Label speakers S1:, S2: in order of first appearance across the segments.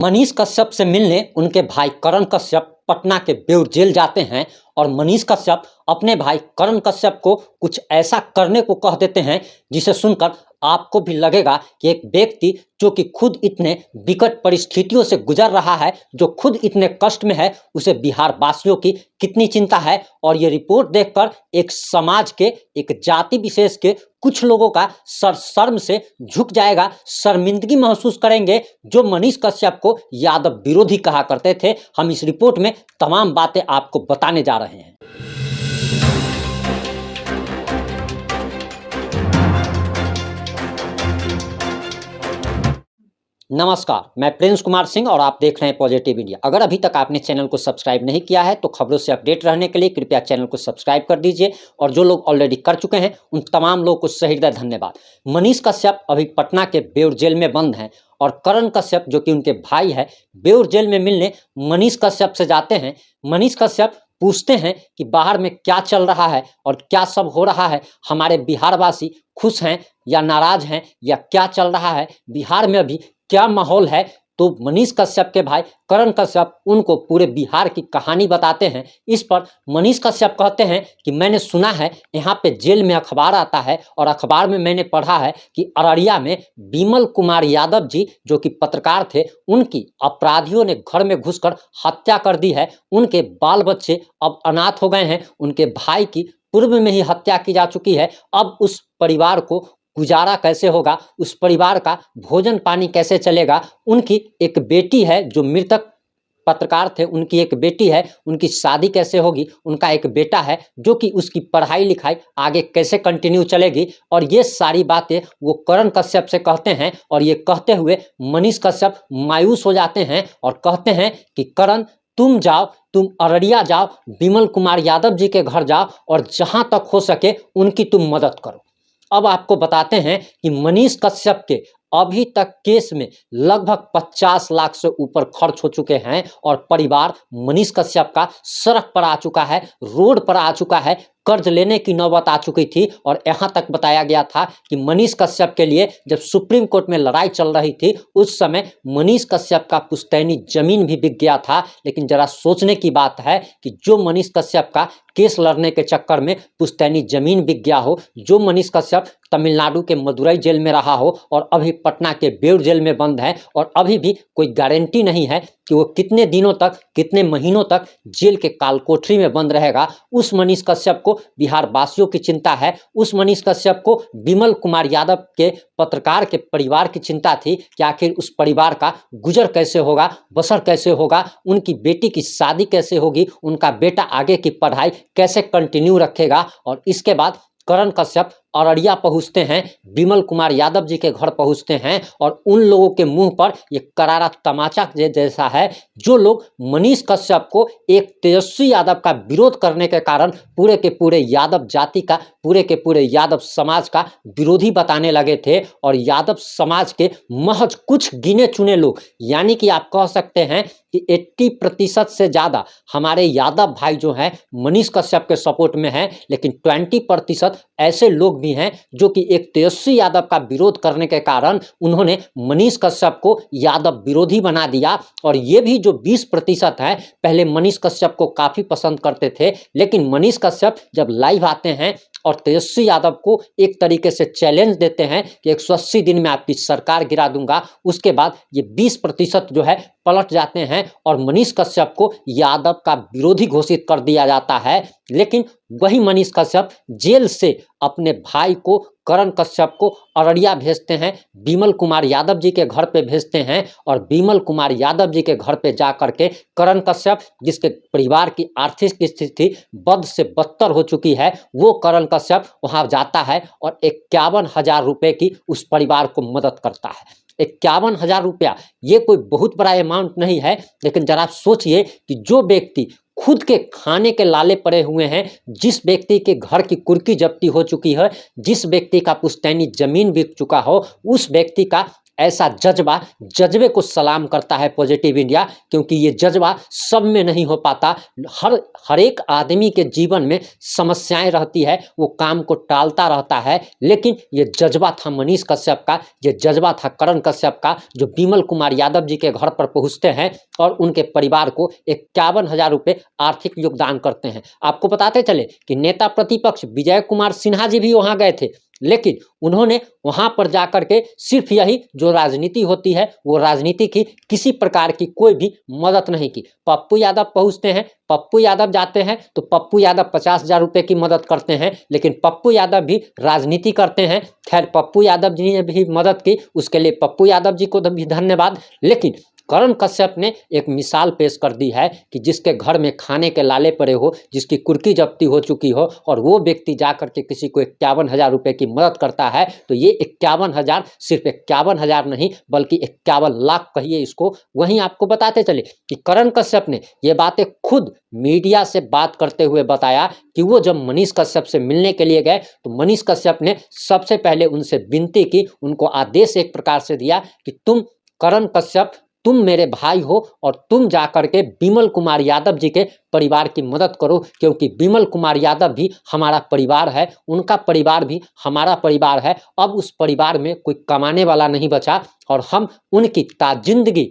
S1: मनीष कश्यप से मिलने उनके भाई करण कश्यप पटना के बेउर जेल जाते हैं और मनीष कश्यप अपने भाई करण कश्यप को कुछ ऐसा करने को कह देते हैं जिसे सुनकर आपको भी लगेगा कि एक व्यक्ति जो कि खुद इतने विकट परिस्थितियों से गुजर रहा है, जो खुद इतने कष्ट में है, उसे बिहार वासियों की कितनी चिंता है। और ये रिपोर्ट देखकर एक समाज के, एक जाति विशेष के कुछ लोगों का सर शर्म से झुक जाएगा, शर्मिंदगी महसूस करेंगे जो मनीष कश्यप को यादव विरोधी कहा करते थे। हम इस रिपोर्ट में तमाम बातें आपको बताने जा रहे हैं। नमस्कार, मैं प्रिंस कुमार सिंह और आप देख रहे हैं पॉजिटिव इंडिया। अगर अभी तक आपने चैनल को सब्सक्राइब नहीं किया है तो खबरों से अपडेट रहने के लिए कृपया चैनल को सब्सक्राइब कर दीजिए, और जो लोग ऑलरेडी कर चुके हैं उन तमाम लोगों को सहृदय धन्यवाद। मनीष कश्यप अभी पटना के बेउर जेल में बंद हैं और करण कश्यप जो कि उनके भाई है बेउर जेल में मिलने मनीष कश्यप से जाते हैं। मनीष कश्यप पूछते हैं कि बाहर में क्या चल रहा है और क्या सब हो रहा है, हमारे बिहारवासी खुश हैं या नाराज हैं या क्या चल रहा है, बिहार में अभी क्या माहौल है। तो मनीष कश्यप के भाई करण कश्यप उनको पूरे बिहार की कहानी बताते हैं। इस पर मनीष कश्यप कहते हैं कि मैंने सुना है यहाँ पे जेल में अखबार आता है और अखबार में मैंने पढ़ा है कि अररिया में विमल कुमार यादव जी जो कि पत्रकार थे, उनकी अपराधियों ने घर में घुसकर हत्या कर दी है। उनके बाल बच्चे अब अनाथ हो गए हैं, उनके भाई की पूर्व में ही हत्या की जा चुकी है। अब उस परिवार को गुजारा कैसे होगा, उस परिवार का भोजन पानी कैसे चलेगा। उनकी एक बेटी है जो मृतक पत्रकार थे, उनकी एक बेटी है, उनकी शादी कैसे होगी। उनका एक बेटा है जो कि उसकी पढ़ाई लिखाई आगे कैसे कंटिन्यू चलेगी। और ये सारी बातें वो करण कश्यप से कहते हैं और ये कहते हुए मनीष कश्यप मायूस हो जाते हैं और कहते हैं कि करण तुम जाओ, तुम अररिया जाओ, विमल कुमार यादव जी के घर जाओ और जहां तक हो सके उनकी तुम मदद करो। अब आपको बताते हैं कि मनीष कश्यप के अभी तक केस में लगभग 50 लाख से ऊपर खर्च हो चुके हैं और परिवार मनीष कश्यप का सड़क पर आ चुका है, रोड पर आ चुका है, कर्ज लेने की नौबत आ चुकी थी। और यहाँ तक बताया गया था कि मनीष कश्यप के लिए जब सुप्रीम कोर्ट में लड़ाई चल रही थी उस समय मनीष कश्यप का पुश्तैनी जमीन भी बिक गया था। लेकिन जरा सोचने की बात है कि जो मनीष कश्यप का केस लड़ने के चक्कर में पुश्तैनी जमीन बिक गया हो, जो मनीष कश्यप तमिलनाडु के मदुरई जेल में रहा हो और अभी पटना के बेउर जेल में बंद है और अभी भी कोई गारंटी नहीं है कि वो कितने दिनों तक, कितने महीनों तक जेल के कालकोठरी में बंद रहेगा। उस मनीष कश्यप को बिहार वासियों की चिंता है। उस मनीष कश्यप को विमल कुमार यादव के पत्रकार के परिवार की चिंता थी कि आखिर उस परिवार का गुजर कैसे होगा, बसर कैसे होगा, उनकी बेटी की शादी कैसे होगी, उनका बेटा आगे की पढ़ाई कैसे कंटिन्यू रखेगा। और इसके बाद करण कश्यप अररिया पहुंचते हैं, विमल कुमार यादव जी के घर पहुंचते हैं और उन लोगों के मुंह पर ये करारा तमाचा जैसा है जो लोग मनीष कश्यप को एक तेजस्वी यादव का विरोध करने के कारण पूरे के पूरे यादव जाति का, पूरे के पूरे यादव समाज का विरोधी बताने लगे थे। और यादव समाज के महज कुछ गिने चुने लोग, यानी कि आप कह सकते हैं कि 80% से ज़्यादा हमारे यादव भाई जो हैं मनीष कश्यप के सपोर्ट में हैं, लेकिन 20% ऐसे लोग भी हैं जो कि एक तेजस्वी यादव का विरोध करने के कारण उन्होंने मनीष कश्यप को यादव विरोधी बना दिया। और ये भी जो 20% है, पहले मनीष कश्यप को काफ़ी पसंद करते थे, लेकिन मनीष कश्यप जब लाइव आते हैं और तेजस्वी यादव को एक तरीके से चैलेंज देते हैं कि 180 दिन में आपकी सरकार गिरा दूंगा, उसके बाद ये 20% जो है पलट जाते हैं और मनीष कश्यप को यादव का विरोधी घोषित कर दिया जाता है। लेकिन वही मनीष कश्यप जेल से अपने भाई को करण कश्यप को अररिया भेजते हैं, विमल कुमार यादव जी के घर पे भेजते हैं। और विमल कुमार यादव जी के घर पे जा करके करण कश्यप, जिसके परिवार की आर्थिक स्थिति बद से बदतर हो चुकी है, वो करण कश्यप वहाँ जाता है और 51,000 रुपये की उस परिवार को मदद करता है। 51,000 रुपया ये कोई बहुत बड़ा अमाउंट नहीं है, लेकिन जरा सोचिए कि जो व्यक्ति खुद के खाने के लाले पड़े हुए हैं, जिस व्यक्ति के घर की कुर्की जब्ती हो चुकी है, जिस व्यक्ति का पुश्तैनी जमीन बिक चुका हो, उस व्यक्ति का ऐसा जज्बे को सलाम करता है पॉजिटिव इंडिया, क्योंकि ये जज्बा सब में नहीं हो पाता। हर एक आदमी के जीवन में समस्याएं रहती है, वो काम को टालता रहता है, लेकिन ये जज्बा था मनीष कश्यप का, ये जज्बा था करण कश्यप का, जो विमल कुमार यादव जी के घर पर पहुंचते हैं और उनके परिवार को 51,000 रुपये आर्थिक योगदान करते हैं। आपको बताते चले कि नेता प्रतिपक्ष विजय कुमार सिन्हा जी भी वहां गए थे, लेकिन उन्होंने वहां पर जाकर के सिर्फ यही जो राजनीति होती है वो राजनीति की, किसी प्रकार की कोई भी मदद नहीं की। पप्पू यादव पहुंचते हैं, पप्पू यादव जाते हैं तो पप्पू यादव 50,000 रुपये की मदद करते हैं, लेकिन पप्पू यादव भी राजनीति करते हैं। खैर, पप्पू यादव जी ने भी मदद की, उसके लिए पप्पू यादव जी को भी धन्यवाद। लेकिन करण कश्यप ने एक मिसाल पेश कर दी है कि जिसके घर में खाने के लाले पड़े हो, जिसकी कुर्की जब्ती हो चुकी हो, और वो व्यक्ति जाकर के किसी को 51,000 रुपये की मदद करता है, तो ये 51,000 सिर्फ 51,000 नहीं बल्कि 51 लाख कहिए इसको। वहीं आपको बताते चले कि करण कश्यप ने ये बातें खुद मीडिया से बात करते हुए बताया कि वो जब मनीष कश्यप से मिलने के लिए गए तो मनीष कश्यप ने सबसे पहले उनसे विनती की, उनको आदेश एक प्रकार से दिया कि तुम करण कश्यप, तुम मेरे भाई हो और तुम जाकर के विमल कुमार यादव जी के परिवार की मदद करो, क्योंकि विमल कुमार यादव भी हमारा परिवार है, उनका परिवार भी हमारा परिवार है। अब उस परिवार में कोई कमाने वाला नहीं बचा और हम उनकी ताजिंदगी,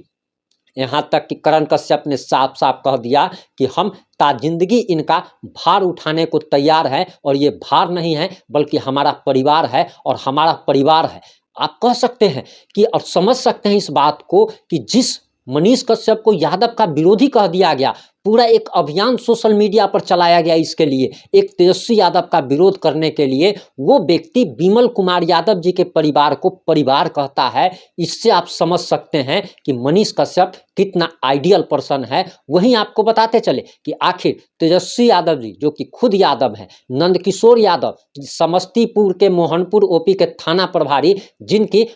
S1: यहाँ तक कि करण कश्यप ने साफ साफ कह दिया कि हम ताजिंदगी इनका भार उठाने को तैयार हैं, और ये भार नहीं है बल्कि हमारा परिवार है और हमारा परिवार है। आप कह सकते हैं कि और समझ सकते हैं इस बात को कि जिस मनीष कश्यप को यादव का विरोधी कह दिया गया, पूरा एक अभियान सोशल मीडिया पर चलाया गया इसके लिए, एक तेजस्वी यादव का विरोध करने के लिए, वो व्यक्ति विमल कुमार यादव जी के परिवार को परिवार कहता है। इससे आप समझ सकते हैं कि मनीष कश्यप कितना आइडियल पर्सन है। वहीं आपको बताते चले कि आखिर तेजस्वी यादव जी, जो कि खुद यादव हैं, नंदकिशोर यादव समस्तीपुर के मोहनपुर ओपी के थाना प्रभारी, जिनकी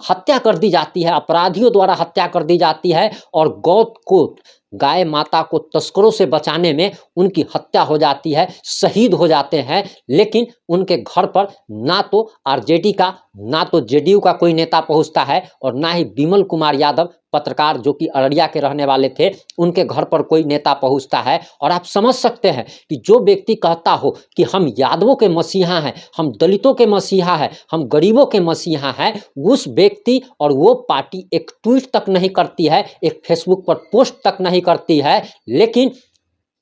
S1: हत्या कर दी जाती है, अपराधियों द्वारा हत्या कर दी जाती है, और गाय माता को तस्करों से बचाने में उनकी हत्या हो जाती है, शहीद हो जाते हैं, लेकिन उनके घर पर ना तो आरजेडी का ना तो जेडीयू का कोई नेता पहुंचता है और ना ही विमल कुमार यादव पत्रकार जो कि अररिया के रहने वाले थे उनके घर पर कोई नेता पहुंचता है। और आप समझ सकते हैं कि जो व्यक्ति कहता हो कि हम यादवों के मसीहा हैं, हम दलितों के मसीहा हैं, हम गरीबों के मसीहा हैं, उस व्यक्ति और वो पार्टी एक ट्वीट तक नहीं करती है, एक फेसबुक पर पोस्ट तक नहीं करती है, लेकिन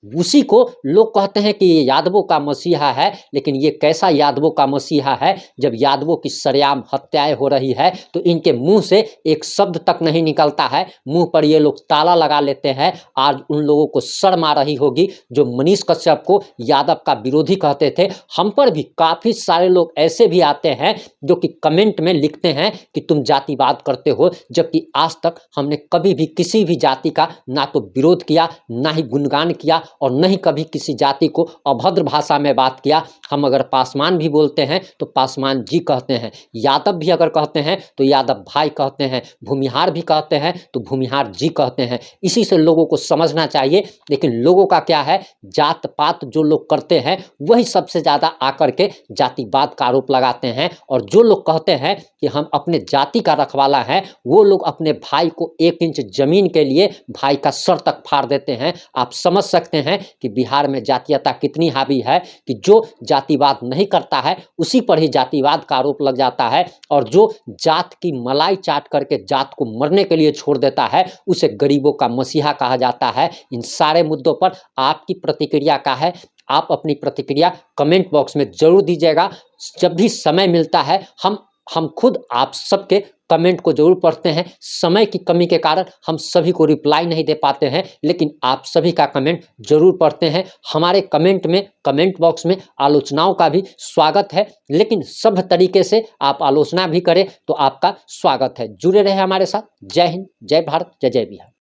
S1: उसी को लोग कहते हैं कि ये यादवों का मसीहा है। लेकिन ये कैसा यादवों का मसीहा है जब यादवों की सरेआम हत्याएं हो रही है तो इनके मुंह से एक शब्द तक नहीं निकलता है, मुंह पर ये लोग ताला लगा लेते हैं। आज उन लोगों को शर्म आ रही होगी जो मनीष कश्यप को यादव का विरोधी कहते थे। हम पर भी काफ़ी सारे लोग ऐसे भी आते हैं जो कि कमेंट में लिखते हैं कि तुम जातिवाद करते हो, जबकि आज तक हमने कभी भी किसी भी जाति का ना तो विरोध किया, ना ही गुणगान किया, और न ही कभी किसी जाति को अभद्र भाषा में बात किया। हम अगर पासवान भी बोलते हैं तो पासवान जी कहते हैं, यादव भी अगर कहते हैं तो यादव भाई कहते हैं, भूमिहार भी कहते हैं तो भूमिहार जी कहते हैं। इसी से लोगों को समझना चाहिए। लेकिन लोगों का क्या है, जात पात जो लोग करते हैं वही सबसे ज़्यादा आकर के जातिवाद का आरोप लगाते हैं, और जो लोग कहते हैं कि हम अपने जाति का रखवाला हैं वो लोग अपने भाई को 1 इंच जमीन के लिए भाई का सर तक फाड़ देते हैं। आप समझ सकते हैं कि बिहार में जातीयता कितनी हावी है कि जो जातिवाद नहीं करता है उसी पर ही जातिवाद का आरोप लग जाता है, और जो जात की मलाई चाट करके जात को मरने के लिए छोड़ देता है उसे गरीबों का मसीहा कहा जाता है। इन सारे मुद्दों पर आपकी प्रतिक्रिया क्या है? आप अपनी प्रतिक्रिया कमेंट बॉक्स में जरूर दीजिएगा। जब भी समय मिलता है हम खुद आप सबके कमेंट को जरूर पढ़ते हैं। समय की कमी के कारण हम सभी को रिप्लाई नहीं दे पाते हैं, लेकिन आप सभी का कमेंट जरूर पढ़ते हैं। हमारे कमेंट बॉक्स में आलोचनाओं का भी स्वागत है, लेकिन सभ्य तरीके से आप आलोचना भी करें तो आपका स्वागत है। जुड़े रहे हमारे साथ। जय हिंद, जय भारत, जय जय बिहार।